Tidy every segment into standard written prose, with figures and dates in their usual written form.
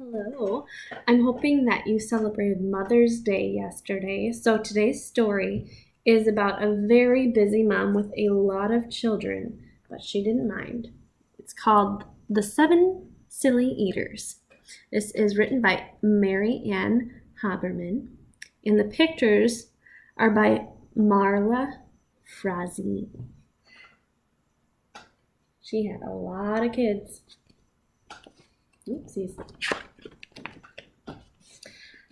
Hello. I'm hoping that you celebrated Mother's Day yesterday. So today's story is about a very busy mom with a lot of children, but she didn't mind. It's called The Seven Silly Eaters. This is written by Mary Ann Haberman, and the pictures are by Marla Frazee. She had a lot of kids. Oopsies.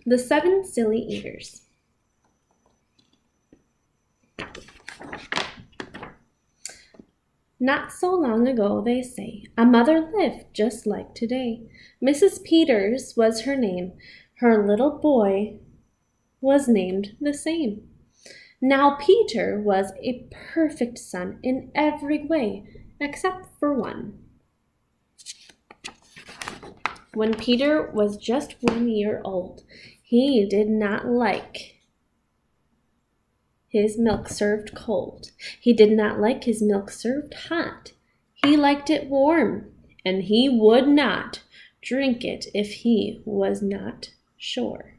The Seven Silly Eaters. Not so long ago, they say, a mother lived just like today. Mrs. Peters was her name. Her little boy was named the same. Now Peter was a perfect son in every way, except for one. When Peter was just 1 year old, he did not like his milk served cold. He did not like his milk served hot. He liked it warm, and he would not drink it if he was not sure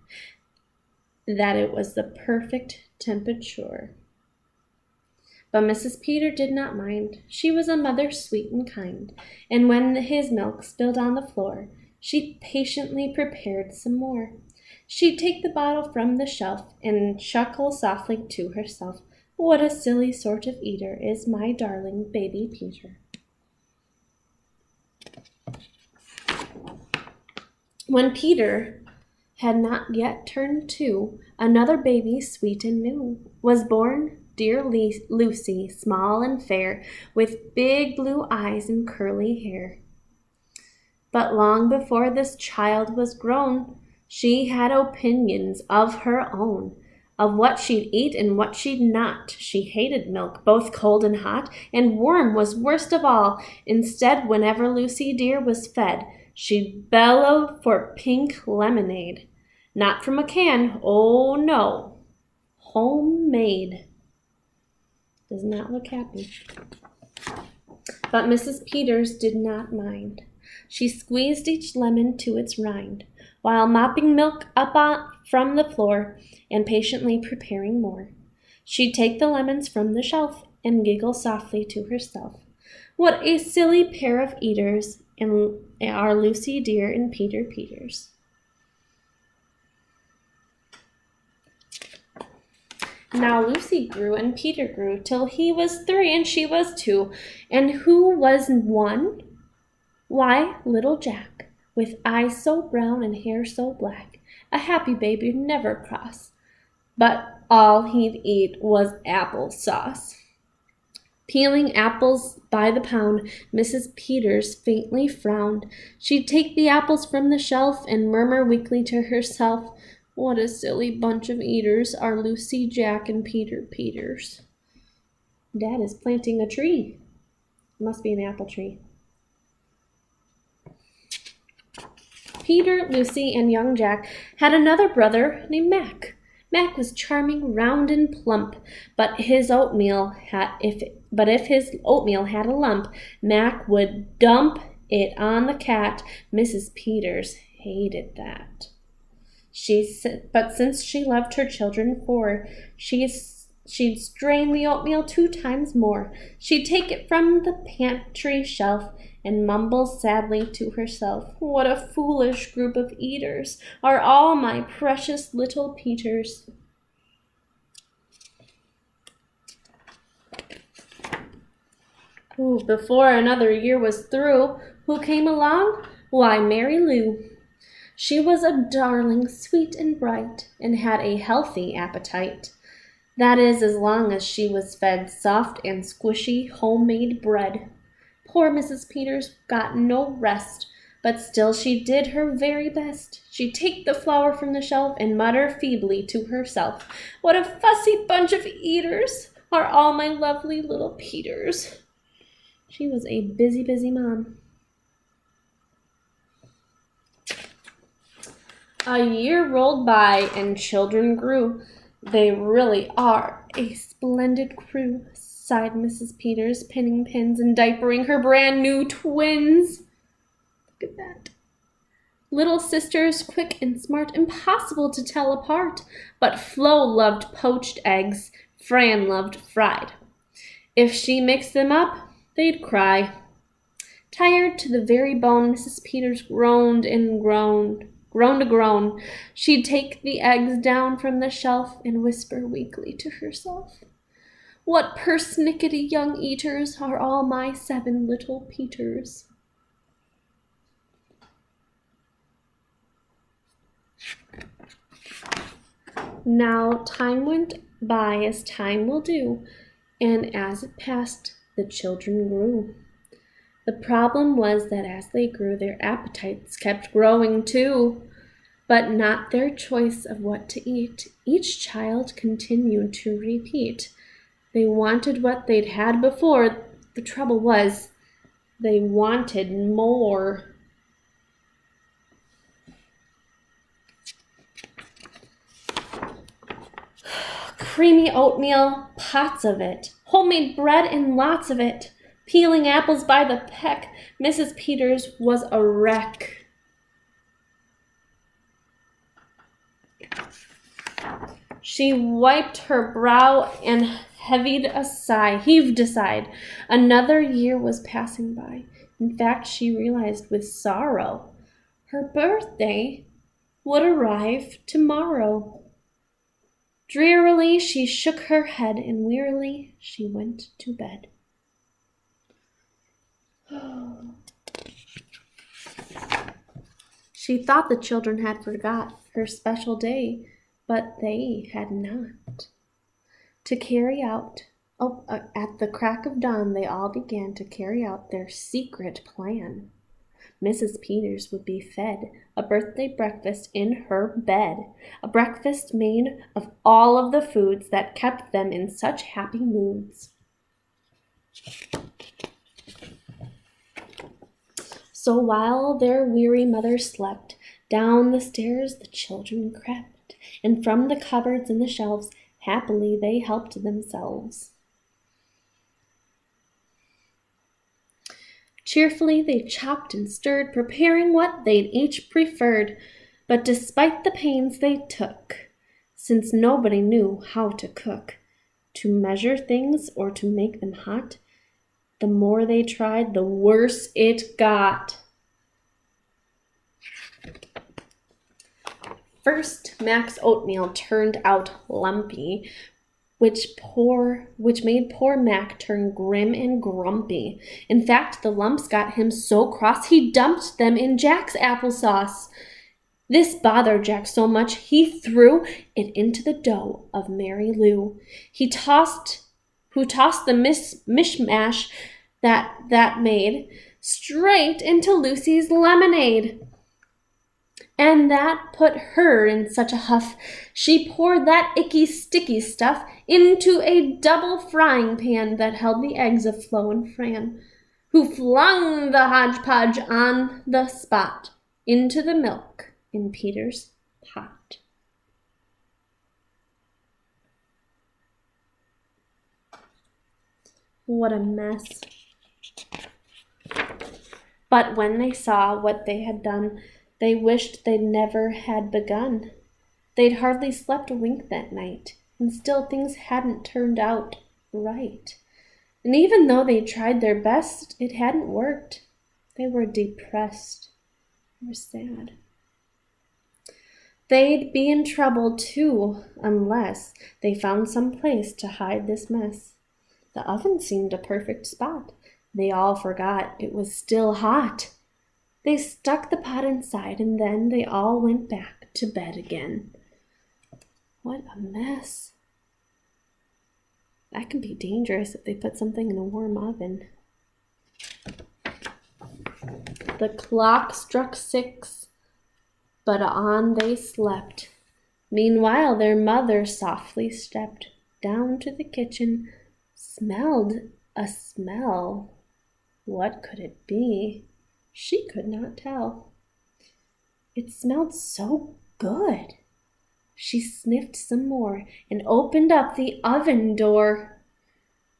that it was the perfect temperature. But Mrs. Peter did not mind. She was a mother sweet and kind, and when his milk spilled on the floor, she patiently prepared some more. She'd take the bottle from the shelf and chuckle softly to herself, "What a silly sort of eater is my darling baby Peter." When Peter had not yet turned 2, another baby, sweet and new, was born. Dear Lucy, small and fair, with big blue eyes and curly hair. But long before this child was grown, she had opinions of her own, of what she'd eat and what she'd not. She hated milk, both cold and hot, and warm was worst of all. Instead, whenever Lucy dear was fed, she'd bellow for pink lemonade. Not from a can, oh no, homemade. Does not look happy. But Mrs. Peters did not mind. She squeezed each lemon to its rind, while mopping milk up from the floor and patiently preparing more. She'd take the lemons from the shelf and giggle softly to herself. What a silly pair of eaters are Lucy dear and Peter Peters. Now Lucy grew and Peter grew till he was 3 and she was 2. And who was 1? Why, little Jack, with eyes so brown and hair so black, a happy baby, never cross. But all he'd eat was apple sauce. Peeling apples by the pound, Mrs. Peters faintly frowned. She'd take the apples from the shelf and murmur weakly to herself, "What a silly bunch of eaters are Lucy, Jack, and Peter Peters." Dad is planting a tree. Must be an apple tree. Peter, Lucy, and young Jack had another brother named Mac. Mac was charming, round, and plump, but if his oatmeal had a lump, Mac would dump it on the cat. Mrs. Peters hated that. But since she loved her children 4, she'd strain the oatmeal 2 times more. She'd take it from the pantry shelf and mumble sadly to herself, "What a foolish group of eaters are all my precious little Peters." Before another year was through, who came along? Why, Mary Lou. She was a darling, sweet and bright, and had a healthy appetite. That is, as long as she was fed soft and squishy homemade bread. Poor Mrs. Peters got no rest, but still she did her very best. She'd take the flour from the shelf and mutter feebly to herself, "What a fussy bunch of eaters are all my lovely little Peters." She was a busy, busy mom. A year rolled by and children grew. "They really are a splendid crew," sighed Mrs. Peters, pinning pins and diapering her brand new twins. Look at that. Little sisters, quick and smart, impossible to tell apart. But Flo loved poached eggs, Fran loved fried. If she mixed them up, they'd cry. Tired to the very bone, Mrs. Peters groaned and groaned to groan. She'd take the eggs down from the shelf and whisper weakly to herself, "What persnickety young eaters are all my 7 little Peters." Now time went by as time will do, and as it passed, the children grew. The problem was that as they grew, their appetites kept growing too, but not their choice of what to eat. Each child continued to repeat. They wanted what they'd had before. The trouble was, they wanted more. Creamy oatmeal, pots of it. Homemade bread and lots of it. Peeling apples by the peck. Mrs. Peters was a wreck. She wiped her brow and heaved a sigh. Another year was passing by. In fact, she realized with sorrow her birthday would arrive tomorrow. Drearily she shook her head, and wearily she went to bed. She thought the children had forgot her special day, but they had not. At the crack of dawn, they all began to carry out their secret plan. Mrs. Peters would be fed a birthday breakfast in her bed, a breakfast made of all of the foods that kept them in such happy moods. So while their weary mother slept, down the stairs the children crept, and from the cupboards and the shelves happily they helped themselves. Cheerfully they chopped and stirred, preparing what they'd each preferred. But despite the pains they took, since nobody knew how to cook, to measure things or to make them hot, the more they tried, the worse it got. First, Mac's oatmeal turned out lumpy, which made poor Mac turn grim and grumpy. In fact, the lumps got him so cross he dumped them in Jack's applesauce. This bothered Jack so much he threw it into the dough of Mary Lou. Who tossed the mishmash that made straight into Lucy's lemonade. And that put her in such a huff, she poured that icky, sticky stuff into a double frying pan that held the eggs of Flo and Fran, who flung the hodgepodge on the spot into the milk in Peter's pot. What a mess. But when they saw what they had done, they wished they never had begun. They'd hardly slept a wink that night, and still things hadn't turned out right. And even though they tried their best, it hadn't worked. They were depressed. They were sad. They'd be in trouble too, unless they found some place to hide this mess. The oven seemed a perfect spot. They all forgot it was still hot. They stuck the pot inside, and then they all went back to bed again. What a mess. That can be dangerous if they put something in a warm oven. The clock struck 6, but on they slept. Meanwhile, their mother softly stepped down to the kitchen, smelled a smell. What could it be? She could not tell. It smelled so good. She sniffed some more and opened up the oven door.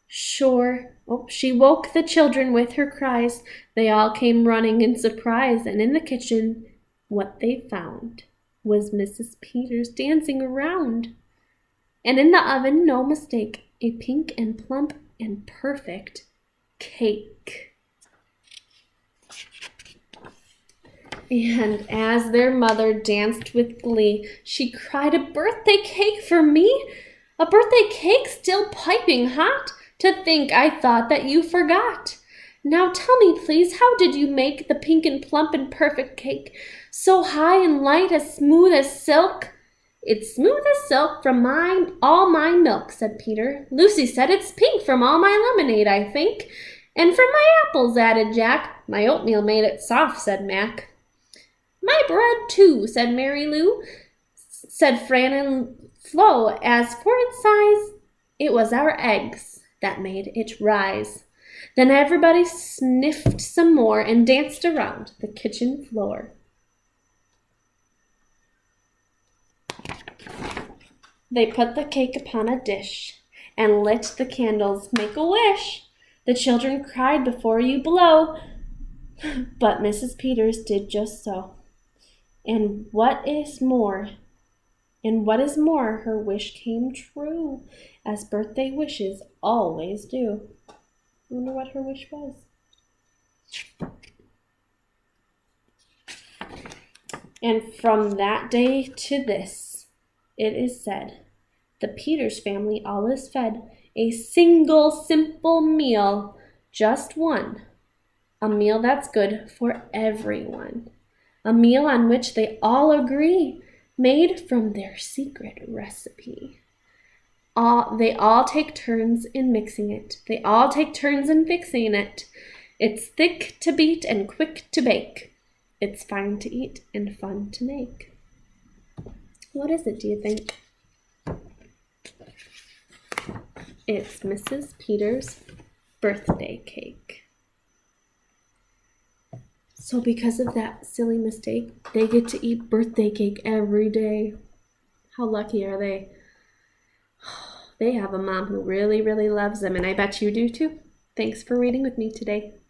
She woke the children with her cries. They all came running in surprise, and in the kitchen What they found was Mrs. Peters dancing around. And in the oven, no mistake, a pink and plump and perfect cake. And as their mother danced with glee, she cried, "A birthday cake for me? A birthday cake still piping hot? To think I thought that you forgot. Now tell me, please, how did you make the pink and plump and perfect cake? So high and light, as smooth as silk?" "It's smooth as silk from all my milk," said Peter. "Lucy said it's pink from all my lemonade, I think. And from my apples," added Jack. "My oatmeal made it soft," said Mac. "My bread, too," said Mary Lou. Said Fran and Flo. As for its size, it was our eggs that made it rise. Then everybody sniffed some more and danced around the kitchen floor. They put the cake upon a dish and lit the candles. "Make a wish. The children cried, 'Before you blow.'" But Mrs. Peters did just so. And what is more, her wish came true, as birthday wishes always do. I wonder what her wish was. And from that day to this, it is said, the Peters family all is fed a single simple meal, just one, a meal that's good for everyone, a meal on which they all agree, made from their secret recipe. They all take turns in mixing it. They all take turns in fixing it. It's thick to beat and quick to bake. It's fine to eat and fun to make. What is it, do you think? It's Mrs. Peters' birthday cake. So because of that silly mistake, they get to eat birthday cake every day. How lucky are they? They have a mom who really, really loves them, and I bet you do too. Thanks for reading with me today.